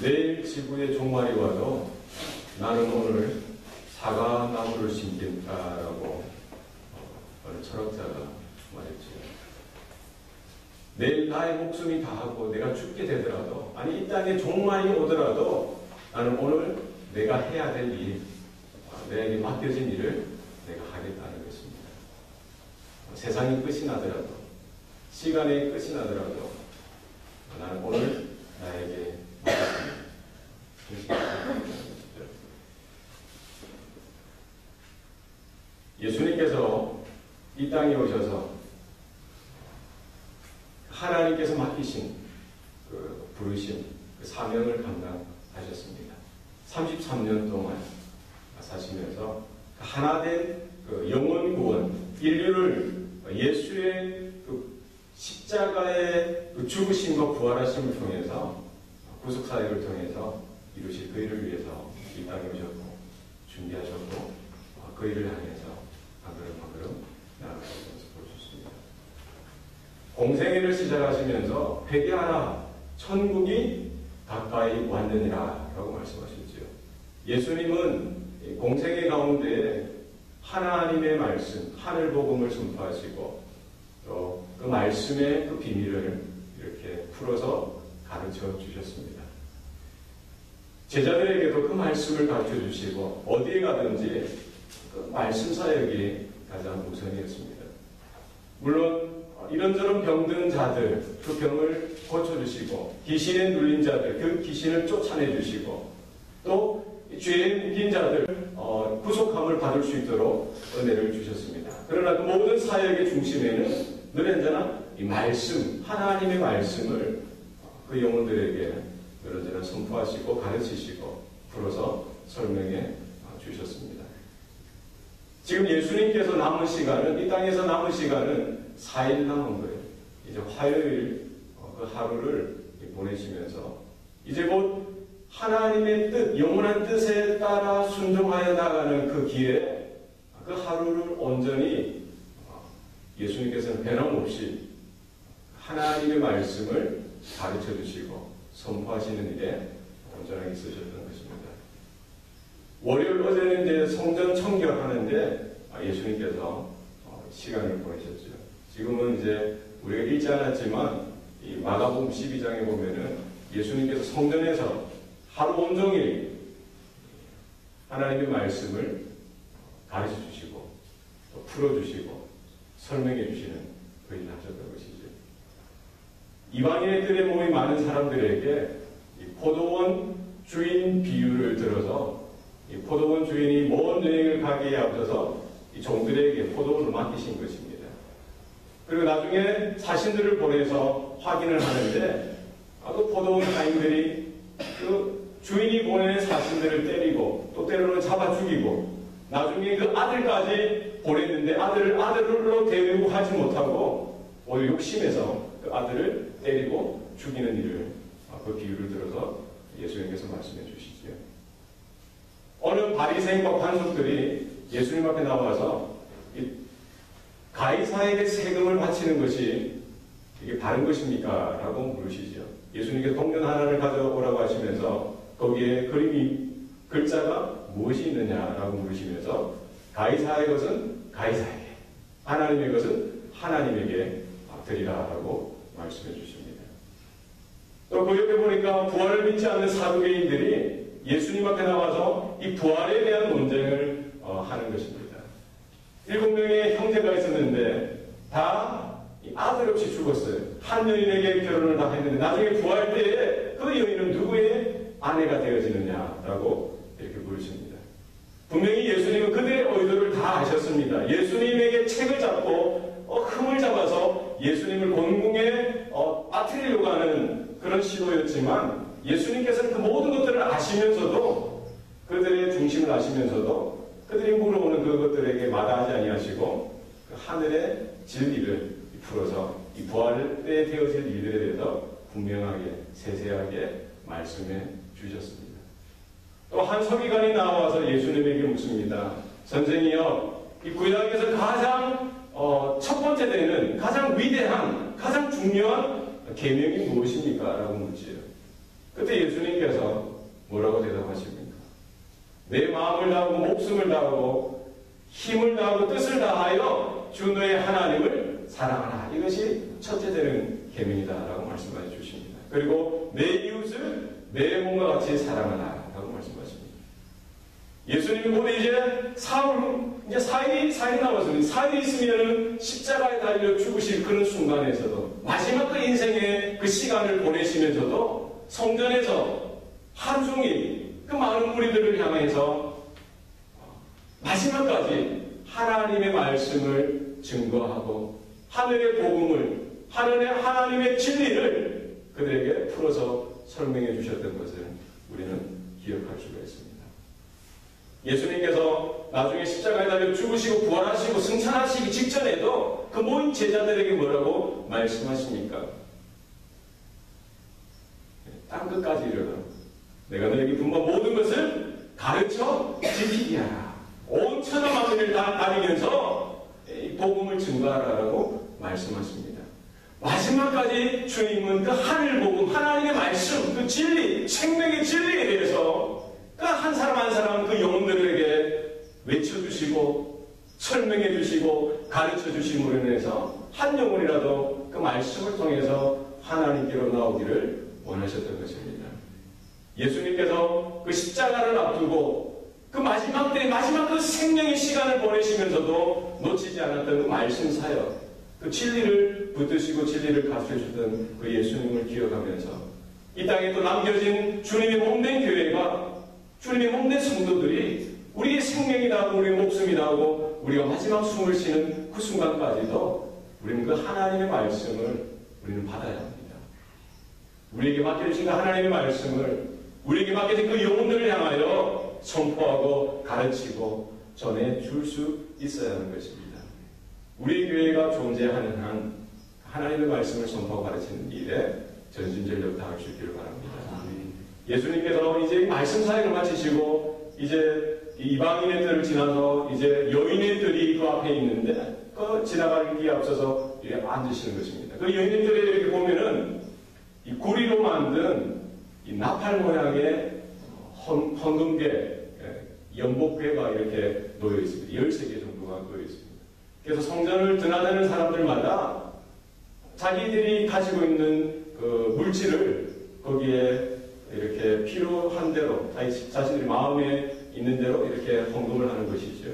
내일 지구에 종말이 와도 나는 오늘 사과나무를 심겠다라고 어느 철학자가 말했죠. 내일 나의 목숨이 다하고 내가 죽게 되더라도, 아니 이 땅에 종말이 오더라도 나는 오늘 내가 해야 될 일, 내게 맡겨진 일을 내가 하겠다는 것입니다. 세상이 끝이 나더라도, 시간의 끝이 나더라도 나는 오늘 나에게 예수님께서 이 땅에 오셔서 하나님께서 맡기신 그 부르심, 그 사명을 감당하셨습니다. 33년 동안 사시면서 하나된 그 영원 구원, 인류를 예수의 그 십자가의 그 죽으심과 부활하심을 통해서, 구속사역을 통해서 이루실 그 일을 위해서 이 땅에 오셨고 준비하셨고, 그 일을 향해서 한 걸음 한 걸음 나아가시는 것을 볼 수 있습니다. 공생애를 시작하시면서 회개하라, 천국이 가까이 왔느니라 라고 말씀하셨지요. 예수님은 공생애 가운데 하나님의 말씀, 하늘 복음을 선포하시고 또 그 말씀의 그 비밀을 이렇게 풀어서 가르쳐 주셨습니다. 제자들에게도 그 말씀을 가르쳐 주시고 어디에 가든지 그 말씀 사역이 가장 우선이었습니다. 물론 이런저런 병든 자들, 그 병을 고쳐주시고 귀신에 눌린 자들, 그 귀신을 쫓아내 주시고 또 죄에 묶인 자들 구속함을 받을 수 있도록 은혜를 주셨습니다. 그러나 그 모든 사역의 중심에는 늘 언제나 이 말씀, 하나님의 말씀을 그 영혼들에게 늘 언제나 선포하시고 가르치시고 풀어서 설명해 주셨습니다. 지금 예수님께서 남은 시간은, 이 땅에서 남은 시간은 4일 남은 거예요. 이제 화요일 그 하루를 보내시면서 이제 곧 하나님의 뜻, 영원한 뜻에 따라 순종하여 나가는 그 길에 그 하루를 온전히 예수님께서는 변함없이 하나님의 말씀을 가르쳐 주시고 선포하시는 일에 온전하게 쓰셨던 것입니다. 월요일 어제는 이제 성전 청결하는데 예수님께서 시간을 보내셨죠. 지금은 이제 우리가 읽지 않았지만 이 마가복음 12장에 보면은 예수님께서 성전에서 하루 온종일 하나님의 말씀을 가르쳐 주시고 또 풀어 주시고 설명해 주시는 그 일을 하셨던 것이죠. 이방인들의 몸이 많은 사람들에게 이 포도원 주인 비유를 들어서 이 포도원 주인이 먼 여행을 가기에 앞서서 이 종들에게 포도원을 맡기신 것입니다. 그리고 나중에 사신들을 보내서 확인을 하는데 그 포도원 가인들이 그 주인이 보낸 사신들을 때리고 또 때로는 잡아 죽이고 나중에 그 아들까지 보냈는데 아들로 데리고 하지 못하고 오히려 욕심에서 그 아들을 때리고 죽이는 일을 그 비유를 들어서 예수님께서 말씀해 주시지요. 어느 바리새인과 관속들이 예수님 앞에 나와서 가이사에게 세금을 바치는 것이 이게 바른 것입니까? 라고 물으시죠. 예수님께서 동전 하나를 가져오라고 하시면서 거기에 글자가 무엇이 있느냐라고 물으시면서 가이사의 것은 가이사에게, 하나님의 것은 하나님에게 드리라라고 말씀해 주십니다. 또 그 옆에 보니까 부활을 믿지 않는 사두개인들이 예수님 앞에 나와서 이 부활에 대한 논쟁을 하는 것입니다. 7명의 형제가 있었는데 다 아들 없이 죽었어요. 한 여인에게 결혼을 다 했는데 나중에 부활 때에 그 여인은 누구의 아내가 되어지느냐라고 이렇게 물으십니다. 분명히 예수님은 그들의 의도를 다 아셨습니다. 예수님에게 책을 잡고 흠을 잡아서 예수님을 곤궁에 빠뜨리려고 하는 그런 시도였지만 예수님께서는 그 모든 것들을 아시면서도 그들의 중심을 아시면서도 그들이 물어오는 그것들에게 마다하지 아니하시고 그 하늘의 진리를 풀어서 이 부활 때 되어질 일들에 대해서 분명하게 세세하게 말씀해 주셨습니다. 또 한 서기관이 나와서 예수님에게 묻습니다. 선생이여, 이 구약에서 가장 첫 번째 되는 가장 위대한 가장 중요한 계명이 무엇입니까? 라고 묻지요. 그때 예수님께서 마음을 다하고 목숨을 다하고 힘을 다하고 뜻을 다하여 주 너의 하나님을 사랑하라. 이것이 첫째 되는 계명이다라고 말씀해 주십니다. 그리고 내 이웃을 내 몸과 같이 사랑하라 라고 말씀하십니다. 예수님이 곧 이제 사흘이 남았습니다. 사흘이 있으면 십자가에 달려 죽으실 그런 순간에서도 마지막 그 인생의 그 시간을 보내시면서도 성전에서 하루 종일 그 많은 무리들을 향해서 마지막까지 하나님의 말씀을 증거하고 하늘의 복음을 하나님의 진리를 그들에게 풀어서 설명해 주셨던 것을 우리는 기억할 수가 있습니다. 예수님께서 나중에 십자가에 달려 죽으시고 부활하시고 승천하시기 직전에도 그 모인 제자들에게 뭐라고 말씀하십니까? 땅끝까지 이르러 내가 너에게 분부한 모든 것을 가르쳐 지키게 하라. 온 천하 만민을 다 다니면서 이 복음을 증거하라라고 말씀하십니다. 마지막까지 주님은 그 하늘 복음, 하나님의 말씀, 그 진리, 생명의 진리에 대해서 그 한 사람 한 사람 그 영혼들에게 외쳐주시고 설명해 주시고 가르쳐 주심으로 인해서 한 영혼이라도 그 말씀을 통해서 하나님께로 나오기를 원하셨던 것입니다. 예수님께서 그 십자가를 앞두고 그 마지막 때 마지막 그 생명의 시간을 보내시면서도 놓치지 않았던 그 말씀 사역, 그 진리를 붙드시고 진리를 가르쳐주던 그 예수님을 기억하면서 이 땅에 또 남겨진 주님의 몸된 교회가 주님의 몸된 성도들이 우리의 생명이 나고 우리의 목숨이 나고 우리가 마지막 숨을 쉬는 그 순간까지도 우리는 그 하나님의 말씀을 우리는 받아야 합니다. 우리에게 맡겨주신 그 하나님의 말씀을 우리에게 맡겨진 그 영혼들을 향하여 선포하고 가르치고 전해줄 수 있어야 하는 것입니다. 우리 교회가 존재하는 한 하나님의 말씀을 선포하고 가르치는 일에 전심전력 다할 수 있기를 바랍니다. 예수님께서 이제 말씀 사역을 마치시고 이제 이방인의 뜰을 지나서 이제 여인의 뜰이 그 앞에 있는데 그 지나가기에 앞서서 이렇게 앉으시는 것입니다. 그 여인의 뜰에 이렇게 보면은 이 구리로 만든 이 나팔 모양의 헌금괴, 연복괴가 이렇게 놓여 있습니다. 13개 정도가 놓여 있습니다. 그래서 성전을 드나드는 사람들마다 자기들이 가지고 있는 그 물질을 거기에 이렇게 필요한 대로 자신들이 마음에 있는 대로 이렇게 헌금을 하는 것이죠.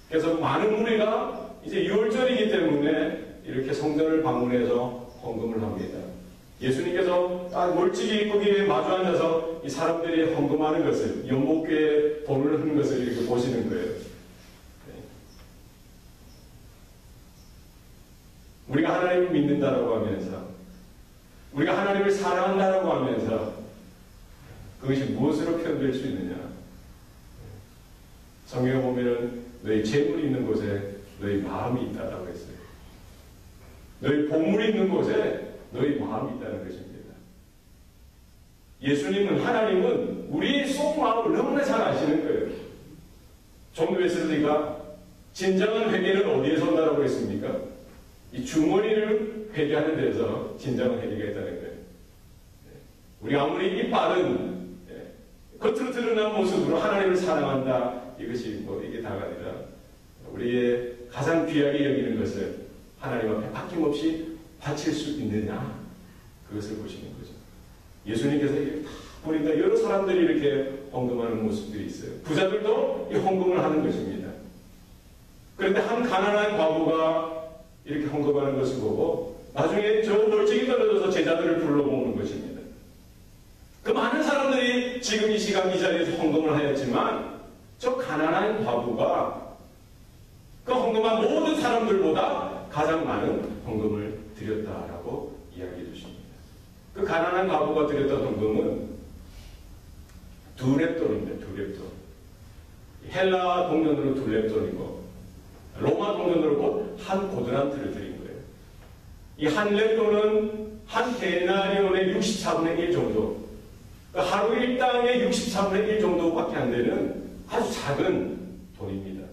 그래서 많은 무리가 이제 6월절이기 때문에 이렇게 성전을 방문해서 헌금을 합니다. 예수님께서 딱 멀찍이 거기에 마주 앉아서 이 사람들이 헌금하는 것을, 연복궤에 돈을 하는 것을 이렇게 보시는 거예요. 우리가 하나님을 믿는다라고 하면서, 우리가 하나님을 사랑한다라고 하면서 그것이 무엇으로 표현될 수 있느냐? 성경에 보면은 너희 재물이 있는 곳에 너희 마음이 있다라고 했어요. 너희 보물이 있는 곳에 너희 마음이 있다는 것입니다. 예수님은, 하나님은 우리의 속마음을 너무나 잘 아시는 거예요. 존 웨슬리가 진정한 회개는 어디에서 온다라고 했습니까? 이 주머니를 회개하는 데서 진정한 회개가 있다는 거예요. 우리 아무리 이빨은 겉으로 드러난 모습으로 하나님을 사랑한다, 이것이 이게 다가 아니라 우리의 가장 귀하게 여기는 것을 하나님 앞에 아낌없이 바칠 수 있느냐, 그것을 보시는 거죠. 예수님께서 이렇게 다 보니까 여러 사람들이 이렇게 헌금하는 모습들이 있어요. 부자들도 이 헌금을 하는 것입니다. 그런데 한 가난한 과부가 이렇게 헌금하는 것을 보고 나중에 저 멀찍이 떨어져서 제자들을 불러모으는 것입니다. 그 많은 사람들이 지금 이 시간 이 자리에서 헌금을 하였지만 저 가난한 과부가 그 헌금한 모든 사람들보다 가장 많은 헌금을 드렸다라고 이야기해 주십니다. 그 가난한 과부가 드렸던 헌금은 2렙돈입니다. 2렙돈. 헬라 동전으로 2렙돈이고 로마 동전으로 곧 한 고드란트를 드린 거예요. 이 한 렙돈은 한 데나리온의 64분의 1 정도, 하루 일당의 64분의 1 정도밖에 안 되는 아주 작은 돈입니다.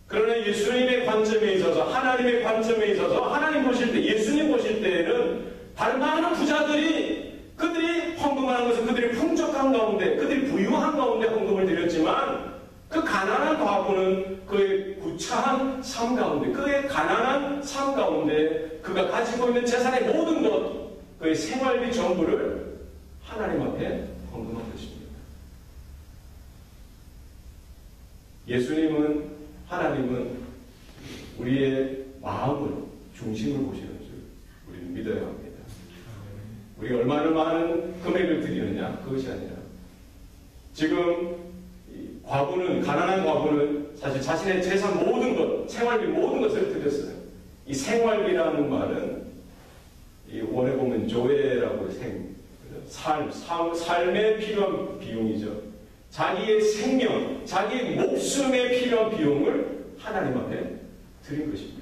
그러나 예수님의 관점에 있어서, 하나님의 관점에 있어서, 하나님 보실 때, 예수님 보실 때에는 다른 많은 부자들이 그들이 헌금하는 것은 그들이 풍족한 가운데, 그들이 부유한 가운데 헌금을 드렸지만 가난한 과부는 그의 구차한 삶 가운데, 그의 가난한 삶 가운데 그가 가지고 있는 재산의 모든 것, 그의 생활비 전부를 하나님 앞에 헌금한 것입니다. 예수님은, 하나님은 우리의 마음을, 중심을 보시는 줄 우리는 믿어야 합니다. 우리가 얼마나 많은 금액을 드리느냐, 그것이 아니라 지금 과부는, 가난한 과부는 사실 자신의 재산 모든 것, 생활비 모든 것을 드렸어요. 이 생활비라는 말은 이 원에 보면 조회라고 삶에 필요한 비용이죠. 자기의 생명, 자기의 목숨에 필요한 비용을 하나님 앞에 드린 것입니다.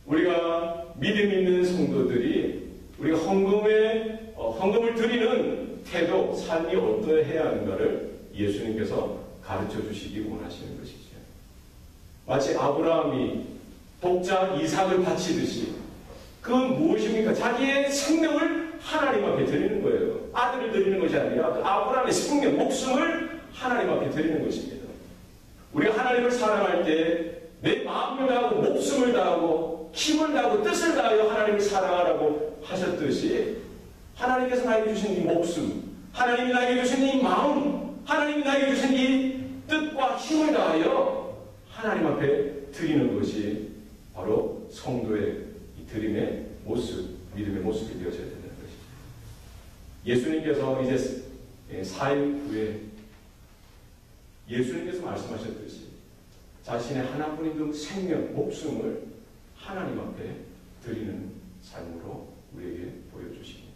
우리가 믿음 있는 성도들이 우리가 헌금을 드리는 태도, 삶이 어떠해야 하는가를 예수님께서 가르쳐 주시기 원하시는 것이죠. 마치 아브라함이 독자 이삭을 바치듯이, 그건 무엇입니까? 자기의 생명을 하나님 앞에 드리는 거예요. 아들을 드리는 것이 아니라 그 아브라함의 생명, 목숨을 하나님 앞에 드리는 것입니다. 우리가 하나님을 사랑할 때 내 마음을 다하고 목숨을 다하고 힘을 다하고 뜻을 다하여 하나님을 사랑하라고 하셨듯이, 하나님께서 나에게 주신 이 목숨, 하나님이 나에게 주신 이 마음, 하나님이 나에게 주신 이 뜻과 힘을 다하여 하나님 앞에 드리는 것이 바로 성도의 이 드림의 모습, 믿음의 모습이 되어져야 된다는 것입니다. 예수님께서 이제 사일 후에 예수님께서 말씀하셨듯이 자신의 하나뿐인 그 생명, 목숨을 하나님 앞에 드리는 삶으로 우리에게 보여주십니다.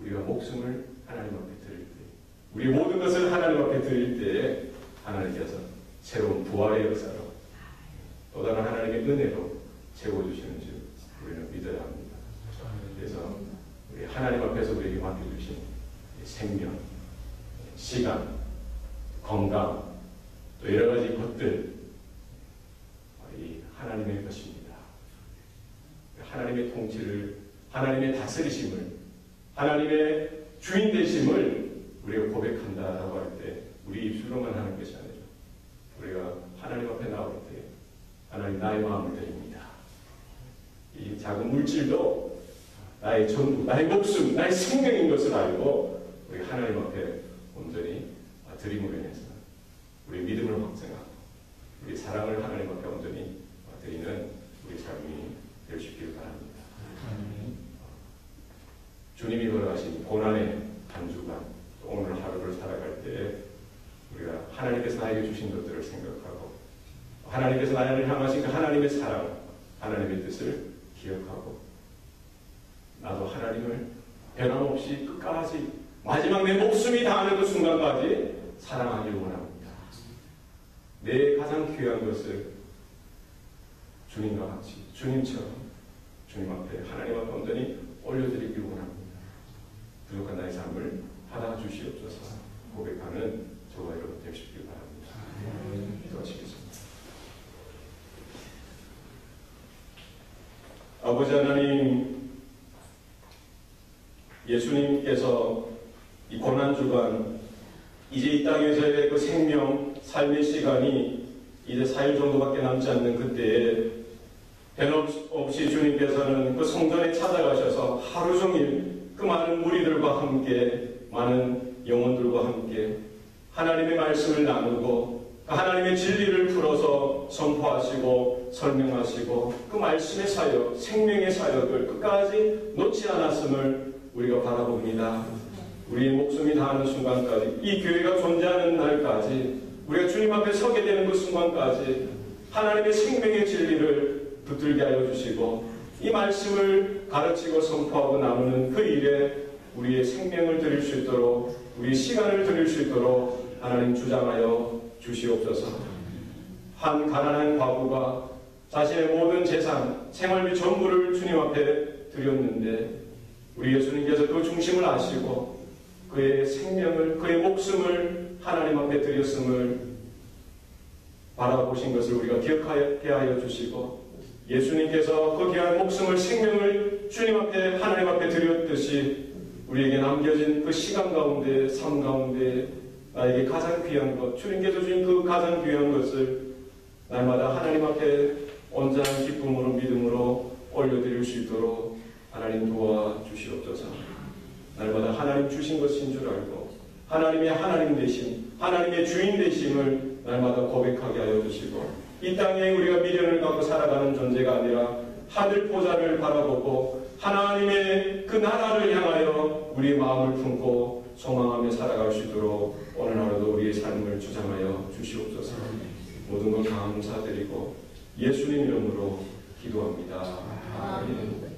우리가 목숨을 하나님 앞에 드릴 때, 우리 모든 것을 하나님 앞에 드릴 때에 하나님께서 새로운 부활의 역사로, 또 다른 하나님의 은혜로 채워주시는 줄 우리는 믿어야 합니다. 그래서 우리 하나님 앞에서 우리에게 맡겨주신 생명, 시간, 건강, 또 여러 가지 것들, 이 하나님의 것입니다. 하나님의 통치를, 하나님의 다스리심을, 하나님의 주인 되심을 우리가 고백한다라고 할 때 우리 입술로만 하는 것이 아니라 우리가 하나님 앞에 나올 때 하나님, 나의 마음을 드립니다. 이 작은 물질도 나의 전부, 나의 목숨, 나의 생명인 것을 알고 우리 하나님 앞에 온전히 드림으로 인해서 우리 믿음을 확증하고 우리 사랑을 하나님 앞에 온전히 드리는 우리 삶이 될 수 있기를 바랍니다. 주님이 걸어가신 고난의 한 주간, 오늘 하루를 살아갈 때 우리가 하나님께서 나에게 주신 것들을 생각하고 하나님께서 나를 향하신 그 하나님의 사랑, 하나님의 뜻을 기억하고 나도 하나님을 변함없이 끝까지 마지막 내 목숨이 다하는 그 순간까지 사랑하기를 원합니다. 내 가장 귀한 것을 주님과 같이, 주님처럼 주님 앞에, 하나님 앞에 온전히 올려드리기를 원합니다. 부족한 나의 삶을 받아주시옵소서 고백하는 저와 여러분 되시길 바랍니다. 기도하시겠습니다. 아버지 하나님, 예수님께서 이 고난주간, 이제 이 땅에서의 그 생명, 삶의 시간이 이제 4일 정도밖에 남지 않는 그때에 변함없이 주님께서는 그 성전에 찾아가셔서 하루 종일 그 많은 무리들과 함께, 많은 영혼들과 함께 하나님의 말씀을 나누고 그 하나님의 진리를 풀어서 선포하시고 설명하시고 그 말씀의 사역, 생명의 사역을 끝까지 놓지 않았음을 우리가 바라봅니다. 우리의 목숨이 다하는 순간까지, 이 교회가 존재하는 날까지, 우리가 주님 앞에 서게 되는 그 순간까지 하나님의 생명의 진리를 붙들게 하여 주시고 이 말씀을 가르치고 선포하고 나누는 그 일에 우리의 생명을 드릴 수 있도록, 우리의 시간을 드릴 수 있도록 하나님 주장하여 주시옵소서. 한 가난한 과부가 자신의 모든 재산, 생활비 전부를 주님 앞에 드렸는데 우리 예수님께서 그 중심을 아시고 그의 생명을, 그의 목숨을 하나님 앞에 드렸음을 바라보신 것을 우리가 기억하게 하여 주시고, 예수님께서 그 귀한 목숨을, 생명을 주님 앞에, 하나님 앞에 드렸듯이 우리에게 남겨진 그 시간 가운데, 삶 가운데 나에게 가장 귀한 것, 주님께서 주신 그 가장 귀한 것을 날마다 하나님 앞에 온전한 기쁨으로 믿음으로 올려드릴 수 있도록 하나님 도와주시옵소서. 날마다 하나님 주신 것인 줄 알고 하나님의 하나님 되심, 하나님의 주인 되심을 날마다 고백하게 하여 주시고, 이 땅에 우리가 미련을 갖고 살아가는 존재가 아니라 하늘 보좌를 바라보고 하나님의 그 나라를 향하여 우리의 마음을 품고 소망하며 살아갈 수 있도록 오늘 하루도 우리의 삶을 주장하여 주시옵소서. 모든 것 감사드리고 예수님 이름으로 기도합니다. 아멘.